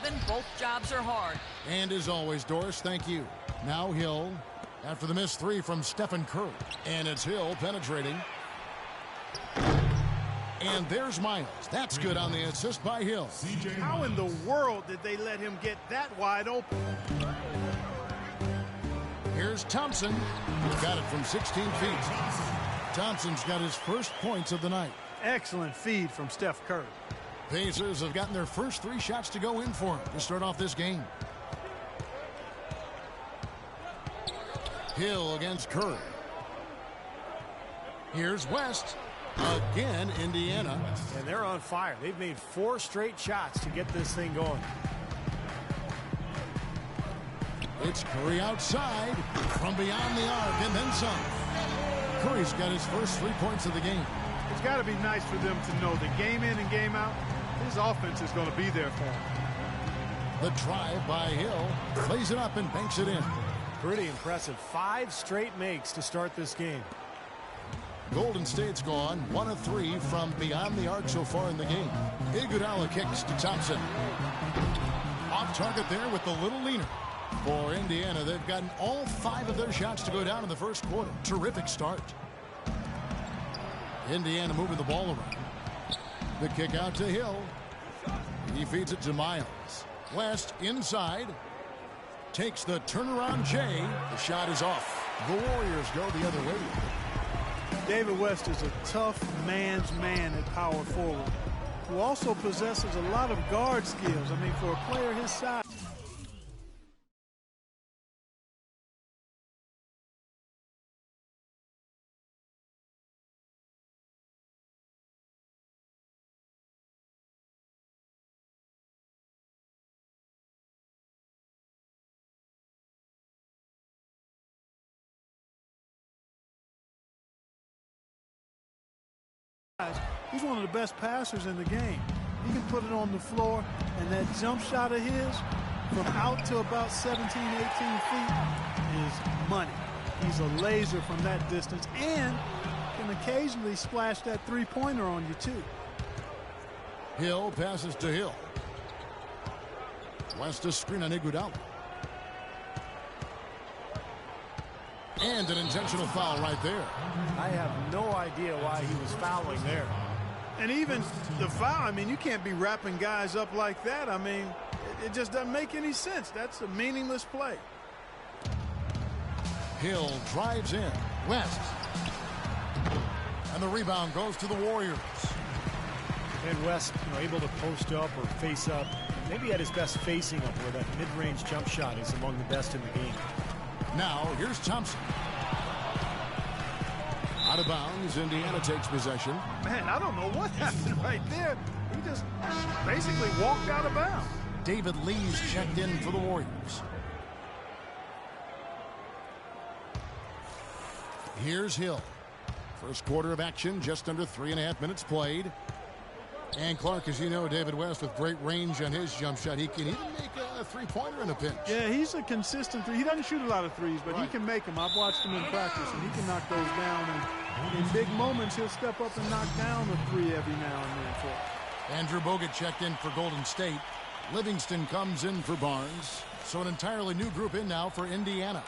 Kevin. Both jobs are hard. And as always, Doris, thank you. Now Hill after the missed three from Stephen Curry. And it's Hill penetrating. And there's Miles. That's good on the assist by Hill. How in the world did they let him get that wide open? Here's Thompson. Got it from 16 feet. Thompson's got his first points of the night. Excellent feed from Steph Curry. Pacers have gotten their first three shots to go in for him to start off this game. Hill against Curry. Here's West. Again, Indiana. And they're on fire. They've made 4 straight shots to get this thing going. It's Curry outside from beyond the arc and then some. Curry's got his first 3 points of the game. It's got to be nice for them to know that game in and game out, his offense is going to be there for him. The drive by Hill. Plays it up and banks it in. Pretty impressive. 5 straight makes to start this game. Golden State's gone 1 of 3 from beyond the arc so far in the game. Iguodala kicks to Thompson. Off target there with the little leaner. For Indiana, they've gotten all 5 of their shots to go down in the first quarter. Terrific start. Indiana moving the ball around. The kick out to Hill. He feeds it to Miles. West inside. Takes the turnaround J. The shot is off. The Warriors go the other way. David West is a tough man's man at power forward, who also possesses a lot of guard skills. I mean, for a player his size. He's one of the best passers in the game. He can put it on the floor, and that jump shot of his from out to about 17, 18 feet is money. He's a laser from that distance and can occasionally splash that three-pointer on you, too. Hill passes to Hill. West to screen on Iguodala. And an intentional foul right there. I have no idea why he was fouling there. And even the foul, I mean, you can't be wrapping guys up like that. I mean, it just doesn't make any sense. That's a meaningless play. Hill drives in. West. And the rebound goes to the Warriors. And West, able to post up or face up. Maybe at his best facing up where that mid-range jump shot is among the best in the game. Now, here's Thompson. Out of bounds, Indiana takes possession. Man, I don't know what happened right there. He just basically walked out of bounds. David Lee's checked in for the Warriors. Here's Hill. First quarter of action, just under 3.5 minutes played. And Clark, as you know, David West with great range on his jump shot. He can even make a three-pointer in a pinch. Yeah, he's a consistent three. He doesn't shoot a lot of threes, but he can make them. I've watched him in practice, and he can knock those down. And in big moments, he'll step up and knock down a three every now and then for him. Andrew Bogut checked in for Golden State. Livingston comes in for Barnes. So an entirely new group in now for Indiana.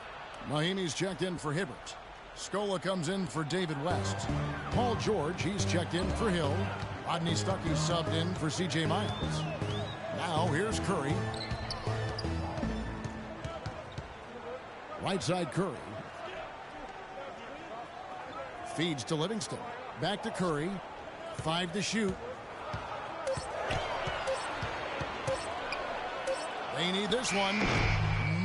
Mahimi's checked in for Hibbert. Scola comes in for David West. Paul George, he's checked in for Hill. Rodney Stuckey subbed in for C.J. Miles. Now here's Curry. Right side Curry. Feeds to Livingston. Back to Curry. 5 to shoot. They need this one.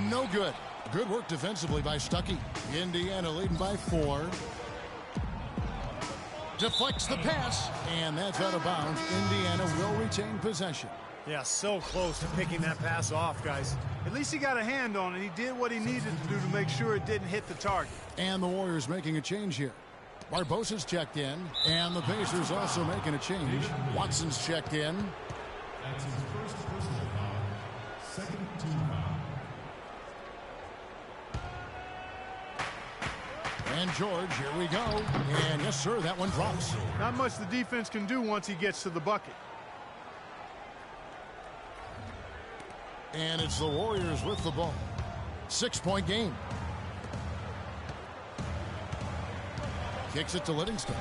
No good. Good work defensively by Stuckey. Indiana leading by 4. Deflects the pass, and that's out of bounds. Indiana will retain possession. Yeah, so close to picking that pass off, guys. At least he got a hand on it. He did what he needed to do to make sure it didn't hit the target. And the Warriors making a change here. Barbosa's checked in, and the Pacers also making a change. Watson's checked in. That's his first personal foul. Second team foul. And George, here we go. And yes, sir, that one drops. Not much the defense can do once he gets to the bucket. And it's the Warriors with the ball. 6-point game. Kicks it to Livingston.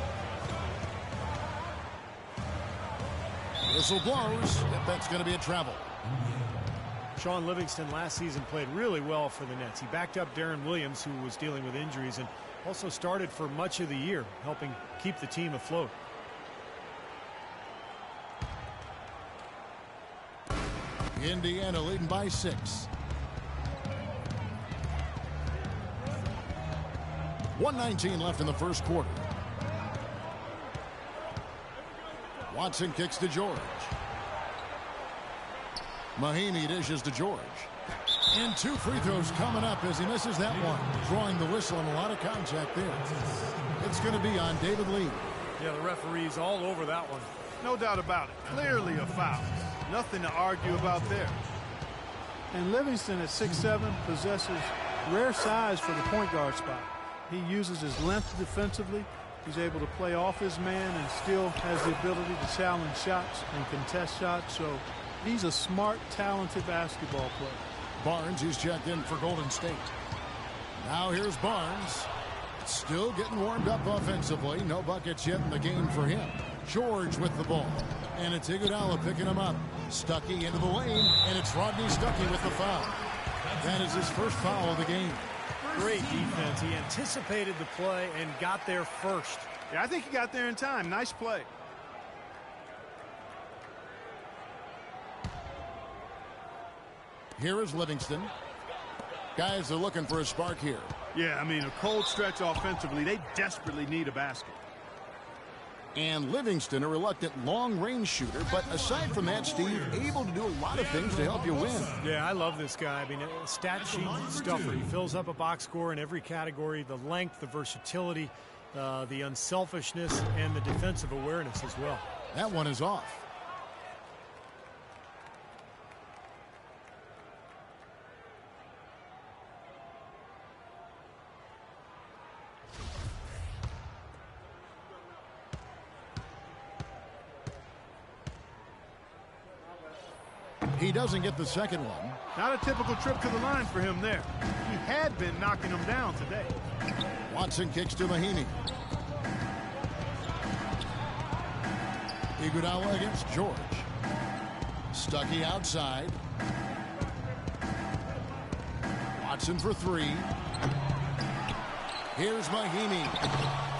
Whistle blows. That's going to be a travel. Shaun Livingston last season played really well for the Nets. He backed up Deron Williams, who was dealing with injuries, and also started for much of the year, helping keep the team afloat. Indiana leading by 6. 1:19 left in the first quarter. Watson kicks to George. Mahinmi dishes to George. And 2 free throws coming up as he misses that one. Drawing the whistle and a lot of contact there. It's going to be on David Lee. Yeah, the referee's all over that one. No doubt about it. Clearly a foul. Nothing to argue about there. And Livingston at 6'7" possesses rare size for the point guard spot. He uses his length defensively. He's able to play off his man and still has the ability to challenge shots and contest shots. So he's a smart, talented basketball player. Barnes, he's checked in for Golden State. Now here's Barnes. Still getting warmed up offensively. No buckets yet in the game for him. George with the ball. And it's Iguodala picking him up. Stuckey into the lane. And it's Rodney Stuckey with the foul. That is his first foul of the game. Great defense. He anticipated the play and got there first. Yeah, I think he got there in time. Nice play. Here is Livingston. Guys are looking for a spark here. Yeah, I mean, a cold stretch offensively. They desperately need a basket. And Livingston, a reluctant long-range shooter. But aside from that, Steve, able to do a lot of things to help you win. Yeah, I love this guy. I mean, a stat sheet stuffer. He fills up a box score in every category. The length, the versatility, the unselfishness, and the defensive awareness as well. That one is off. He doesn't get the second one. Not a typical trip to the line for him there. He had been knocking him down today. Watson kicks to Mahinmi. Iguodala against George. Stuckey outside. Watson for 3. Here's Mahinmi.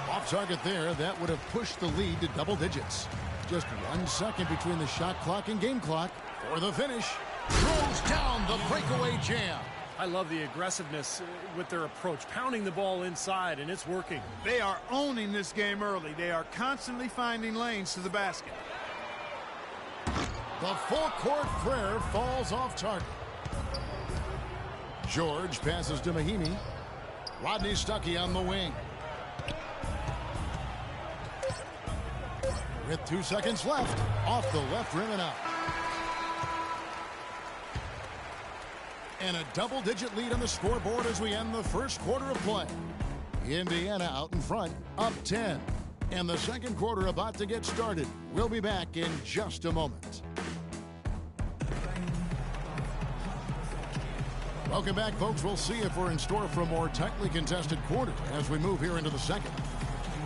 Off target there. That would have pushed the lead to double digits. Just 1 second between the shot clock and game clock. For the finish, throws down the breakaway jam. I love the aggressiveness with their approach, pounding the ball inside, and it's working. They are owning this game early. They are constantly finding lanes to the basket. The full-court prayer falls off target. George passes to Mahinmi. Rodney Stuckey on the wing. With 2 seconds left, off the left rim and out. And a double-digit lead on the scoreboard as we end the first quarter of play. Indiana out in front, up 10. And the second quarter about to get started. We'll be back in just a moment. Welcome back, folks. We'll see if we're in store for a more tightly contested quarter as we move here into the second.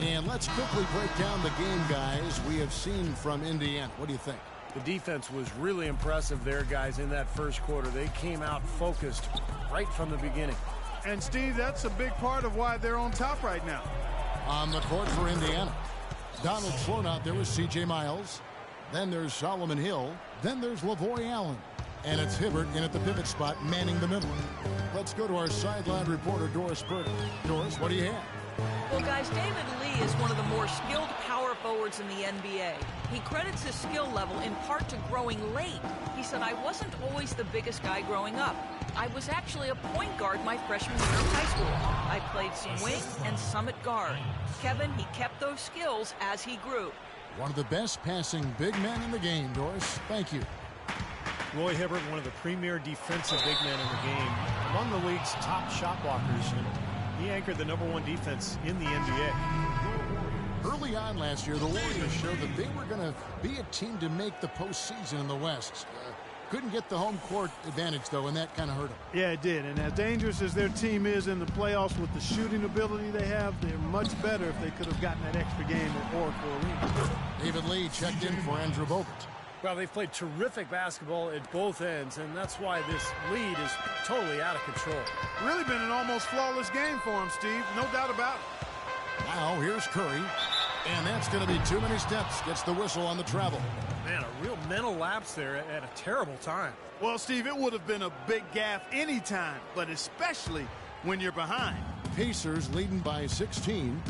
And let's quickly break down the game, guys, we have seen from Indiana. What do you think? The defense was really impressive there, guys, in that first quarter. They came out focused right from the beginning. And, Steve, that's a big part of why they're on top right now. On the court for Indiana, Donald Sloan out there with C.J. Miles. Then there's Solomon Hill. Then there's Lavoy Allen. And it's Hibbert in at the pivot spot, manning the middle. Let's go to our sideline reporter, Doris Burke. Doris, what do you have? Well, guys, David Lee is one of the more skilled power forwards in the NBA. He credits his skill level in part to growing late. He said, I wasn't always the biggest guy growing up. I was actually a point guard my freshman year of high school. I played some wing and some at guard. Kevin, he kept those skills as he grew. One of the best passing big men in the game, Doris. Thank you. Roy Hibbert, one of the premier defensive big men in the game, among the league's top shot blockers. And he anchored the #1 defense in the NBA. Early on last year, the Warriors showed that they were going to be a team to make the postseason in the West. Couldn't get the home court advantage, though, and that kind of hurt them. Yeah, it did. And as dangerous as their team is in the playoffs with the shooting ability they have, they're much better if they could have gotten that extra game at Oracle Arena. David Lee checked in for Andrew Bogut. Well, they've played terrific basketball at both ends, and that's why this lead is totally out of control. Really been an almost flawless game for him, Steve. No doubt about it. Now here's Curry. And that's going to be too many steps. Gets the whistle on the travel. Man, a real mental lapse there at a terrible time. Well, Steve, it would have been a big gaffe any time, but especially when you're behind. Pacers leading by 16.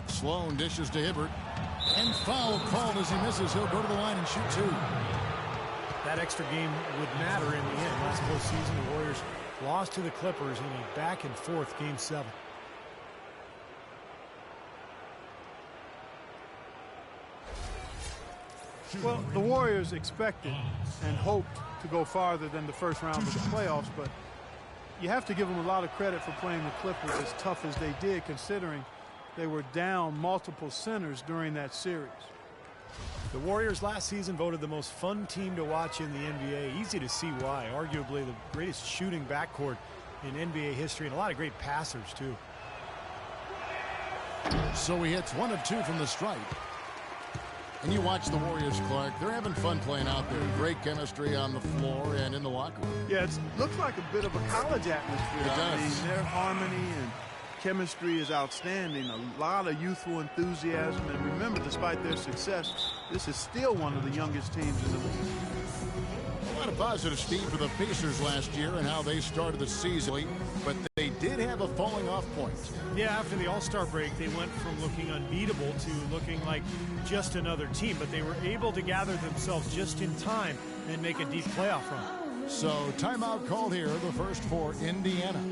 Sloan dishes to Hibbert. And foul called as he misses. He'll go to the line and shoot two. That extra game would matter in the end. Last postseason, the Warriors lost to the Clippers in a back-and-forth Game 7. Well, the Warriors expected and hoped to go farther than the first round of the playoffs, but you have to give them a lot of credit for playing the Clippers as tough as they did, considering they were down multiple centers during that series. The Warriors last season voted the most fun team to watch in the NBA. Easy to see why. Arguably the greatest shooting backcourt in NBA history, and a lot of great passers, too. So he hits 1 of 2 from the stripe. And you watch the Warriors, Clark. They're having fun playing out there. Great chemistry on the floor and in the locker room. Yeah, it looks like a bit of a college atmosphere. It does. I mean, their harmony and chemistry is outstanding. A lot of youthful enthusiasm. And remember, despite their success, this is still one of the youngest teams in the league. A lot of positive speed for the Pacers last year and how they started the season, but they did have a falling off point. Yeah, after the All-Star break, they went from looking unbeatable to looking like just another team, but they were able to gather themselves just in time and make a deep playoff run. So timeout called here, the first for Indiana.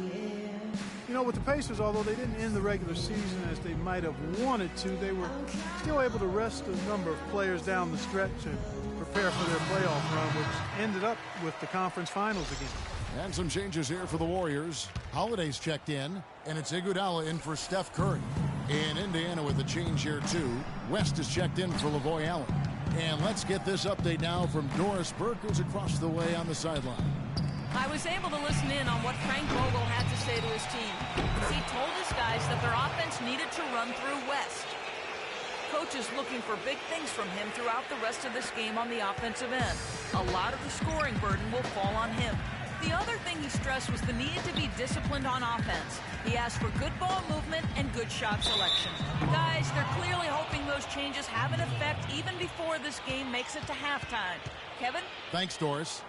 You know, with the Pacers, although they didn't end the regular season as they might have wanted to, they were still able to rest a number of players down the stretch and prepare for their playoff run, which ended up with the conference finals again. And some changes here for the Warriors. Holiday's checked in, and it's Iguodala in for Steph Curry. In Indiana with a change here, too. West is checked in for Lavoy Allen. And let's get this update now from Doris Burke, who's across the way on the sideline. I was able to listen in on what Frank Vogel had to say to his team. He told his guys that their offense needed to run through West. Coach is looking for big things from him throughout the rest of this game on the offensive end. A lot of the scoring burden will fall on him. The other thing he stressed was the need to be disciplined on offense. He asked for good ball movement and good shot selection. Guys, they're clearly hoping those changes have an effect even before this game makes it to halftime. Kevin? Thanks, Doris.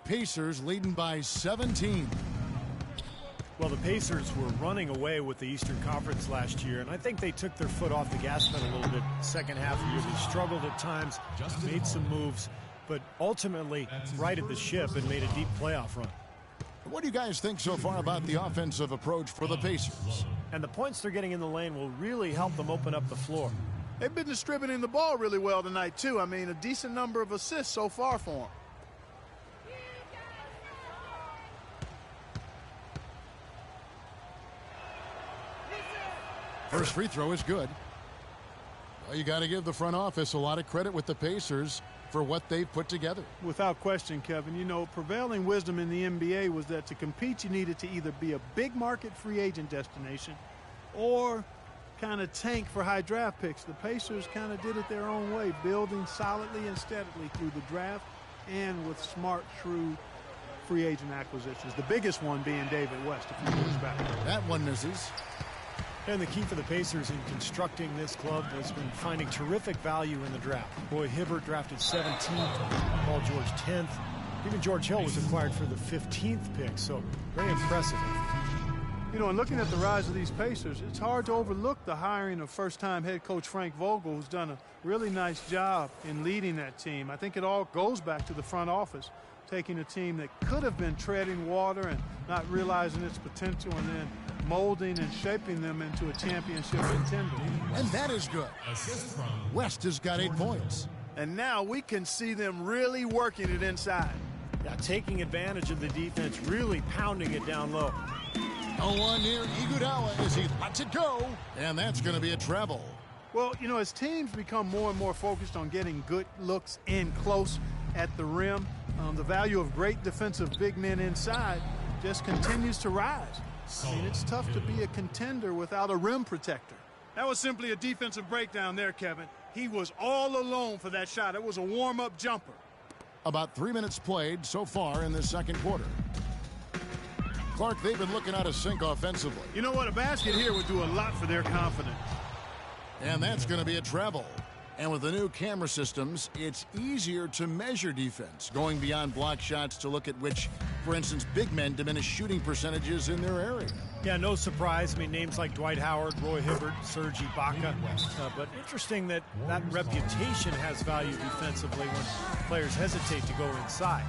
Pacers leading by 17. Well, the Pacers were running away with the Eastern Conference last year, and I think they took their foot off the gas pedal a little bit second half of the year. They struggled at times, made some moves, but ultimately righted the ship and made a deep playoff run. What do you guys think so far about the offensive approach for the Pacers? And the points they're getting in the lane will really help them open up the floor. They've been distributing the ball really well tonight, too. I mean, a decent number of assists so far for them. First free throw is good. Well, you got to give the front office a lot of credit with the Pacers for what they've put together. Without question, Kevin. You know, prevailing wisdom in the NBA was that to compete, you needed to either be a big market free agent destination or kind of tank for high draft picks. The Pacers kind of did it their own way, building solidly and steadily through the draft and with smart, shrewd free agent acquisitions. The biggest one being David West a few years back. That one misses. And the key for the Pacers in constructing this club has been finding terrific value in the draft. Roy Hibbert drafted 17th, Paul George 10th. Even George Hill was acquired for the 15th pick, so very impressive. You know, in looking at the rise of these Pacers, it's hard to overlook the hiring of first-time head coach Frank Vogel, who's done a really nice job in leading that team. I think it all goes back to the front office, taking a team that could have been treading water and not realizing its potential and then molding and shaping them into a championship contender. And that is good. West has got 8 points. And now we can see them really working it inside. Yeah, taking advantage of the defense, really pounding it down low. 0-1 near Iguodala as he lets it go, and that's going to be a treble. Well, you know, as teams become more and more focused on getting good looks in close at the rim, the value of great defensive big men inside just continues to rise. I mean, it's tough to be a contender without a rim protector. That was simply a defensive breakdown there, Kevin. He was all alone for that shot. It was a warm-up jumper. About 3 minutes played so far in this second quarter. Clark, they've been looking out of sync offensively. You know what? A basket here would do a lot for their confidence. And that's going to be a treble. And with the new camera systems, it's easier to measure defense, going beyond block shots to look at which, for instance, big men diminish shooting percentages in their area. Yeah, no surprise. I mean, names like Dwight Howard, Roy Hibbert, Serge Ibaka. But interesting that reputation has value defensively when players hesitate to go inside.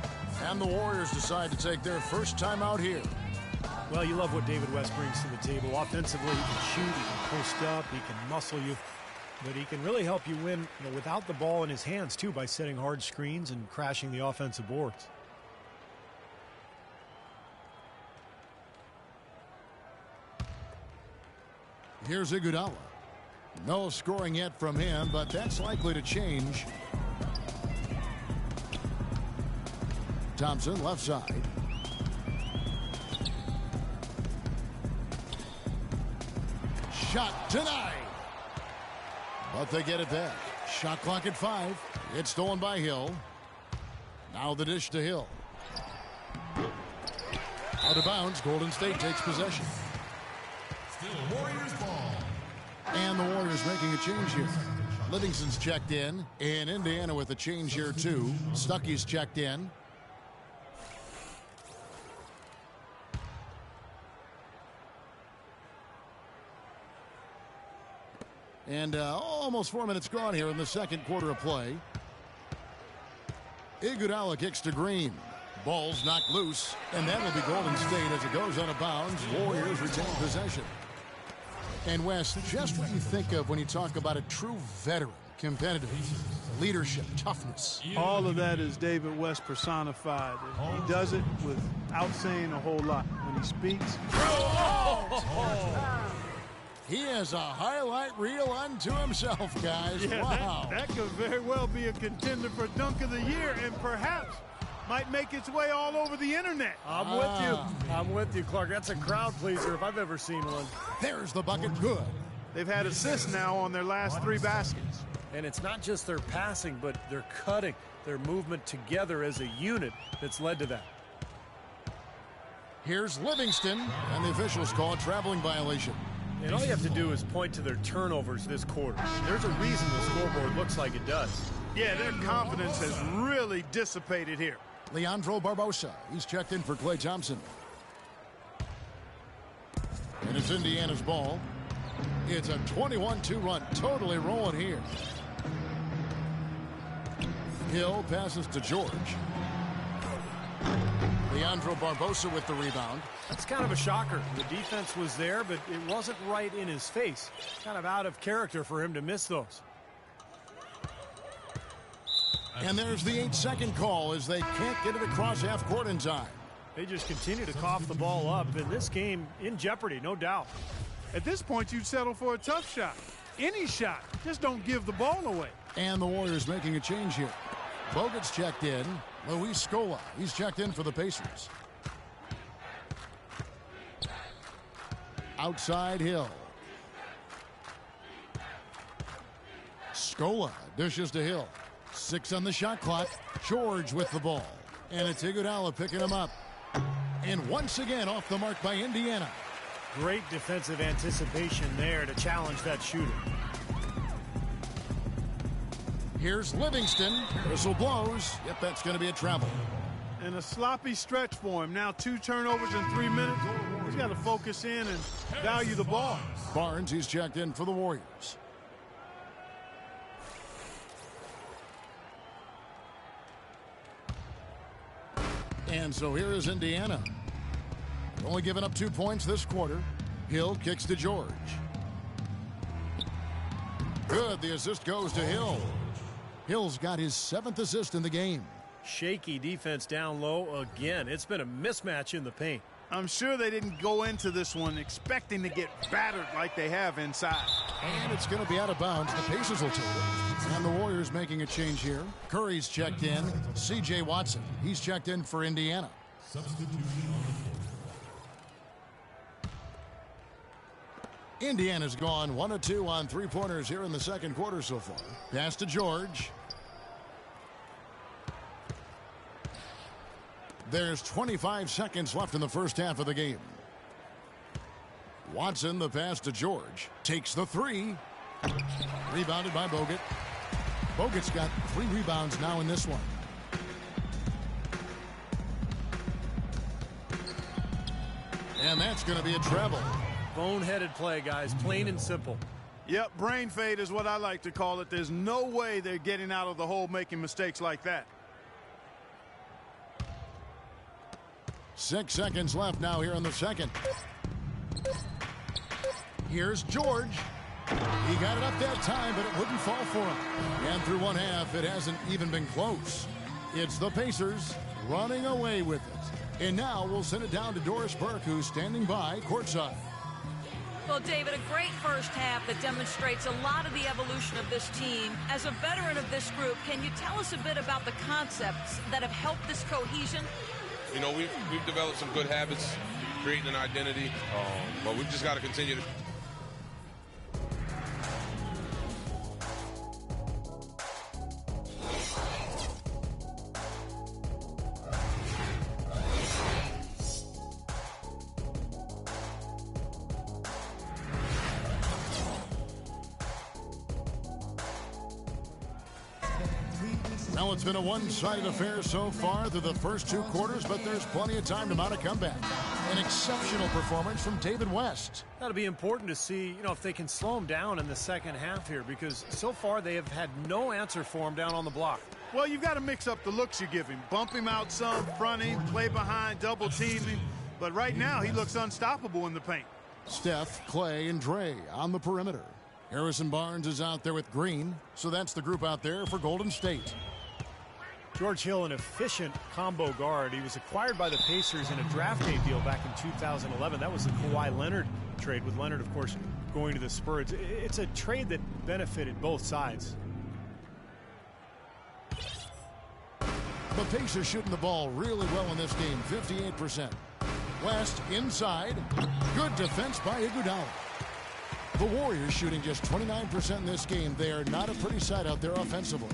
And the Warriors decide to take their first time out here. Well, you love what David West brings to the table. Offensively, he can shoot, he can post up, he can muscle you. But he can really help you win, without the ball in his hands, too, by setting hard screens and crashing the offensive boards. Here's Iguodala. No scoring yet from him, but that's likely to change. Thompson, left side. Shot denied. But they get it back. Shot clock at 5. It's stolen by Hill. Now the dish to Hill. Out of bounds. Golden State takes possession. Still Warriors ball. And the Warriors making a change here. Livingston's checked in. And Indiana with a change here too. Stuckey's checked in. And almost 4 minutes gone here in the second quarter of play. Iguodala kicks to Green. Ball's knocked loose, and that will be Golden State as it goes out of bounds. Warriors retain possession. And Wes, just what you think of when you talk about a true veteran, competitive, leadership, toughness. All of that is David West personified. He does it without saying a whole lot. When he speaks, He has a highlight reel unto himself, guys. yeah, Wow. that could very well be a contender for Dunk of the Year and perhaps might make its way all over the internet. I'm with you. I'm with you, Clark. That's a crowd pleaser if I've ever seen one. There's the bucket. Good. They've had assists now on their last 3 baskets. And it's not just their passing, but their cutting, their movement together as a unit that's led to that. Here's Livingston, and the officials call a traveling violation. And all you have to do is point to their turnovers this quarter. There's a reason the scoreboard looks like it does. Yeah, their confidence has really dissipated here. Leandro Barbosa. He's checked in for Klay Thompson. And it's Indiana's ball. It's a 21-2 run. Totally rolling here. Hill passes to George. Leandro Barbosa with the rebound. That's kind of a shocker. The defense was there, but it wasn't right in his face. Kind of out of character for him to miss those. And there's the 8-second call as they can't get it across half court in time. They just continue to cough the ball up, and this game in jeopardy, no doubt. At this point, you'd settle for a tough shot. Any shot. Just don't give the ball away. And the Warriors making a change here. Bogut's checked in. Luis Scola, he's checked in for the Pacers. Outside Hill. Scola dishes to Hill. 6 on the shot clock. George with the ball. And it's Iguodala picking him up. And once again off the mark by Indiana. Great defensive anticipation there to challenge that shooter. Here's Livingston. Whistle blows. Yep, that's going to be a travel. And a sloppy stretch for him. Now 2 turnovers in 3 minutes. He's got to focus in and value the ball. Barnes, he's checked in for the Warriors. And so here is Indiana. Only giving up 2 points this quarter. Hill kicks to George. Good. The assist goes to Hill. Hill's got his 7th assist in the game. Shaky defense down low again. It's been a mismatch in the paint. I'm sure they didn't go into this one expecting to get battered like they have inside. And it's going to be out of bounds. The Pacers will take it. And the Warriors making a change here. Curry's checked in. C.J. Watson, he's checked in for Indiana. Substitution on the floor. Indiana's gone 1 of 2 on three-pointers here in the second quarter so far. Pass to George. There's 25 seconds left in the first half of the game. Watson, the pass to George. Takes the three. Rebounded by Bogut. Bogut's got 3 rebounds now in this one. And that's going to be a treble. Boneheaded play, guys. Plain and simple. Yep, brain fade is what I like to call it. There's no way they're getting out of the hole making mistakes like that. 6 seconds left now here in the second. Here's George. He got it up that time, but it wouldn't fall for him. And through one half, it hasn't even been close. It's the Pacers running away with it. And now we'll send it down to Doris Burke, who's standing by courtside. Well, David, a great first half that demonstrates a lot of the evolution of this team. As a veteran of this group, can you tell us a bit about the concepts that have helped this cohesion? You know, we've developed some good habits, creating an identity, but we've just got to continue to. Well, it's been a one-sided affair so far through the first 2 quarters, but there's plenty of time to mount a comeback. An exceptional performance from David West. That'll be important to see, if they can slow him down in the second half here, because so far they have had no answer for him down on the block. Well, you've got to mix up the looks you give him. Bump him out some, front him, play behind, double team him. But right now, he looks unstoppable in the paint. Steph, Clay, and Dre on the perimeter. Harrison Barnes is out there with Green, so that's the group out there for Golden State. George Hill, an efficient combo guard. He was acquired by the Pacers in a draft day deal back in 2011. That was the Kawhi Leonard trade, with Leonard, of course, going to the Spurs. It's a trade that benefited both sides. The Pacers shooting the ball really well in this game, 58%. West inside. Good defense by Iguodala. The Warriors shooting just 29% in this game. They are not a pretty sight out there offensively.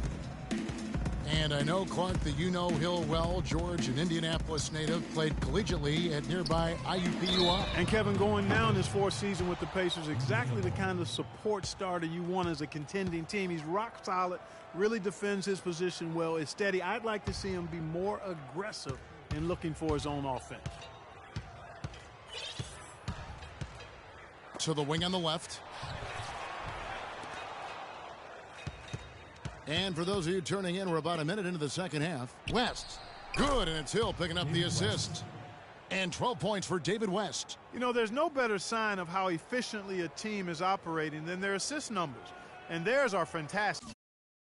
And I know, Clark, that you know Hill well. George, an Indianapolis native, played collegiately at nearby IUPUI. And Kevin, going now in his 4th season with the Pacers, exactly the kind of support starter you want as a contending team. He's rock solid, really defends his position well, is steady. I'd like to see him be more aggressive in looking for his own offense. To the wing on the left. And for those of you turning in, we're about a minute into the second half. West, good, and it's Hill picking up the assist. And 12 points for David West. You know, there's no better sign of how efficiently a team is operating than their assist numbers. And theirs are fantastic.